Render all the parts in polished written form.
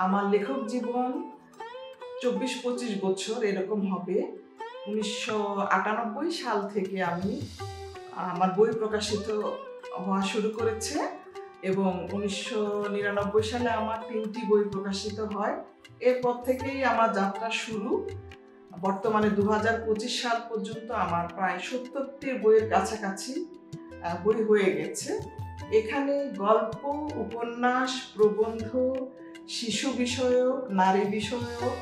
আমার লেখক জীবন ২৪-২৫ বছর এরকম হবে। ১৯৯৮ সাল থেকে আমি আমার বই প্রকাশিত হওয়া শুরু করেছে এবং ১৯৯৯ সালে আমার ৩টি বই প্রকাশিত হয়। এরপর থেকেই আমার যাত্রা শুরু। বর্তমানে ২০২৫ সাল পর্যন্ত আমার প্রায় ৭০টি বইয়ের কাছাকাছি বই হয়ে গেছে। এখানে গল্প, উপন্যাস, প্রবন্ধ, শিশু বিষয়ক, নারী বিষয়ক,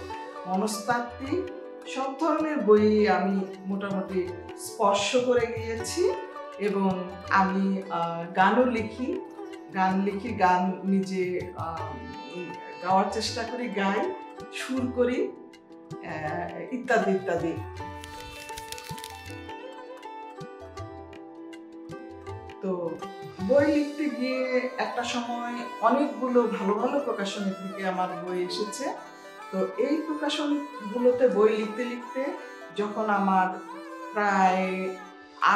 মনস্তাত্ত্বিক সব ধরনের বই আমি মোটামুটি স্পর্শ করে গিয়েছি এবং আমি গানও লিখি। গান নিজে গাওয়ার চেষ্টা করি, গাই, সুর করি, ইত্যাদি ইত্যাদি। তো বই লিখতে গিয়ে একটা সময় অনেকগুলো ভালো ভালো প্রকাশনী থেকে আমার বই এসেছে। তো এই প্রকাশনগুলোতে বই লিখতে লিখতে যখন আমার প্রায়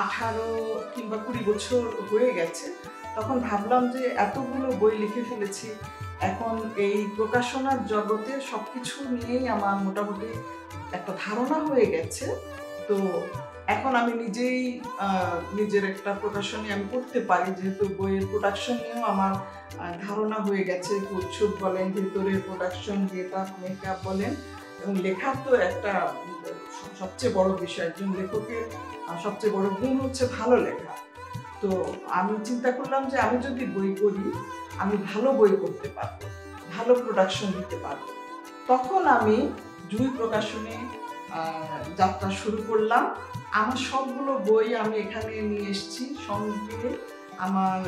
১৮ কিংবা ২০ বছর হয়ে গেছে, তখন ভাবলাম যে এতগুলো বই লিখে ফেলেছি, এখন এই প্রকাশনার জগতে সবকিছু নিয়েই আমার মোটামুটি একটা ধারণা হয়ে গেছে। তো এখন আমি নিজেই নিজের একটা প্রকাশনী আমি করতে পারি, যেহেতু বইয়ের প্রোডাকশন নিয়েও আমার ধারণা হয়ে গেছে। প্রচ্ছদ বলেন, ভেতরের প্রোডাকশন, গেটআপ, মেকআপ বলেন, এবং লেখা তো একটা সবচেয়ে বড় বিষয়। একজন লেখকের সবচেয়ে বড় গুণ হচ্ছে ভালো লেখা। তো আমি চিন্তা করলাম যে আমি যদি বই করি, আমি ভালো বই করতে পারবো, ভালো প্রোডাকশন দিতে পারবো। তখন আমি জুই প্রকাশনী যাত্রা শুরু করলাম। আমার সবগুলো বই আমি এখানে নিয়ে এসেছি সঙ্গে। আমার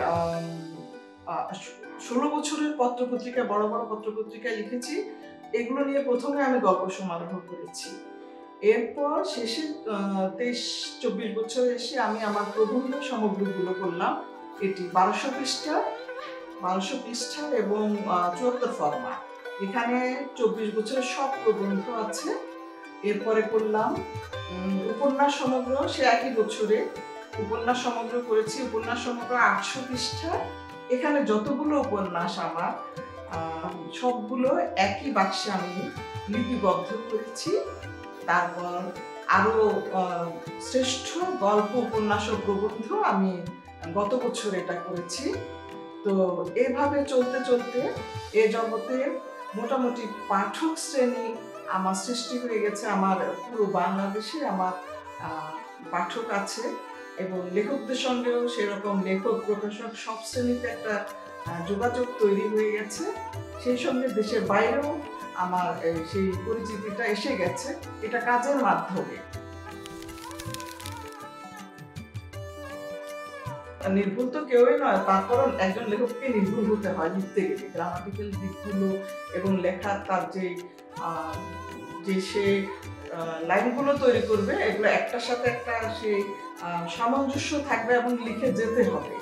১৬ বছরের পত্রপত্রিকা, বড় বড় পত্রপত্রিকায় লিখেছি। এগুলো নিয়ে প্রথমে আমি গল্প সমারোহ করেছি। এরপর শেষে ২৩-২৪ বছরে এসে আমি আমার প্রবন্ধ সামগ্রীগুলো করলাম। এটি ১২০০ পৃষ্ঠার এবং ৭৪ ফরম্যাট। এখানে ২৪ বছরের সব প্রবন্ধ আছে। এরপরে করলাম উপন্যাস সমগ্র, সে একই বছরে উপন্যাস সমগ্র করেছি। উপন্যাস সমগ্র ৮০০ পৃষ্ঠা। এখানে যতগুলো উপন্যাস আমার সবগুলো একই বাক্সে আমি লিপিবদ্ধ করেছি। তারপর আরো শ্রেষ্ঠ গল্প, উপন্যাস ও প্রবন্ধ আমি গত বছর এটা করেছি। তো এভাবে চলতে চলতে এ জগতের মোটামুটি পাঠক শ্রেণী আমার সৃষ্টি হয়ে গেছে। আমার পুরো বাংলাদেশে আমার পাঠক আছে এবং লেখকদের সঙ্গেও সেরকম লেখক, প্রকাশক সব শ্রেণীতে একটা যোগাযোগ তৈরি হয়ে গেছে। সেই সঙ্গে দেশের বাইরেও আমার সেই পরিচিতিটা এসে গেছে, এটা কাজের মাধ্যমে। নির্ভুল তো কেউই নয়, তারপরও একজন লেখককে নির্ভুল হতে হয় লিখতে গেলে। গ্রামাটিক্যাল দিকগুলো এবং লেখার তার যে সে লাইনগুলো তৈরি করবে, এগুলো একটার সাথে একটা সেই সামঞ্জস্য থাকবে এবং লিখে যেতে হবে।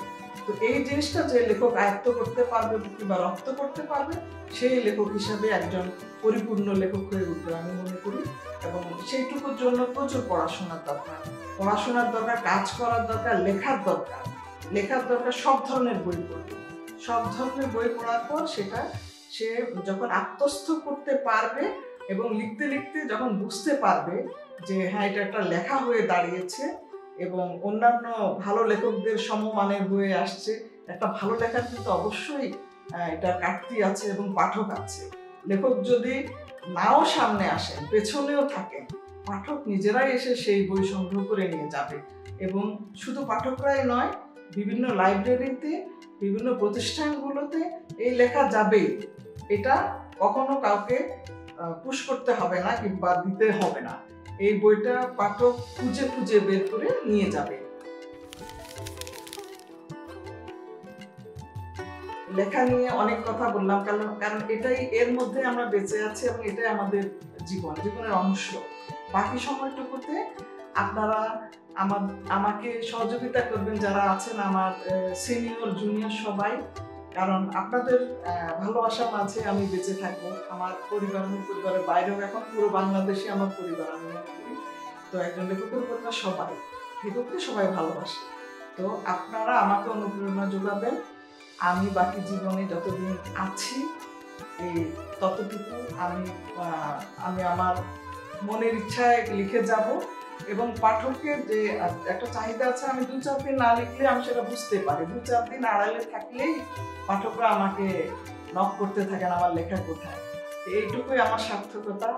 তো এই জিনিসটা যে লেখক আয়ত্ত করতে পারবে কিংবা রপ্ত করতে পারবে, সেই লেখক হিসাবে একজন পরিপূর্ণ লেখক হয়ে উঠবে আমি মনে করি। এবং সেইটুকুর জন্য প্রচুর পড়াশোনার দরকার, কাজ করার দরকার, লেখার দরকার, সব ধরনের বই পড়বে। সব ধরনের বই পড়ার পর সে যখন আত্মস্থ করতে পারবে এবং লিখতে লিখতে যখন বুঝতে পারবে যে হ্যাঁ, এটা একটা লেখা হয়ে দাঁড়িয়েছে এবং অন্যান্য ভালো লেখকদের সমমানের হয়ে আসছে। একটা ভালো লেখার কিন্তু অবশ্যই এটা কাটতি আছে এবং পাঠক আছে। লেখক যদি নাও সামনে আসেন, পেছনেও থাকেন, পাঠক নিজেরাই এসে সেই বই সংগ্রহ করে নিয়ে যাবে। এবং শুধু পাঠকরাই নয়, বিভিন্ন লাইব্রেরিতে, বিভিন্ন প্রতিষ্ঠানগুলোতে এই লেখা যাবেই। এটা কখনো কাউকে পুশ করতে হবে না কিংবা দিতে হবে না। এই বইটা পাঠক খুঁজে খুঁজে বের করে নিয়ে যাবে। লেখা নিয়ে অনেক কথা বললাম, কারণ এটাই, এর মধ্যে আমরা বেঁচে আছি এবং এটাই আমাদের জীবনের অংশ। বাকি সময়টুকুতে আপনারা আমাকে সহযোগিতা করবেন, যারা আছেন আমার সিনিয়র জুনিয়র সবাই, কারণ আপনাদের ভালোবাসার মাঝে আমি বেঁচে থাকবো। আমার পরিবারের বাইরেও এখন পুরো বাংলাদেশে আমার পরিবার আমি মনে করি। তো একজন লেখকের পরিবার লেখককে সবাই ভালোবাসে। তো আপনারা আমাকে অনুপ্রেরণা যোগাবেন। আমি বাকি জীবনে যতদিন আছি এই ততটুকু আমি আমি আমার মনের ইচ্ছায় লিখে যাব, এবং পাঠকের যে একটা চাহিদা আছে, আমি 2-4 দিন না লিখলে আমি সেটা বুঝতে পারি। 2-4 দিন আড়ালে থাকলেই পাঠকরা আমাকে নক করতে থাকেন আমার লেখা কোথায়। এইটুকুই আমার সার্থকতা।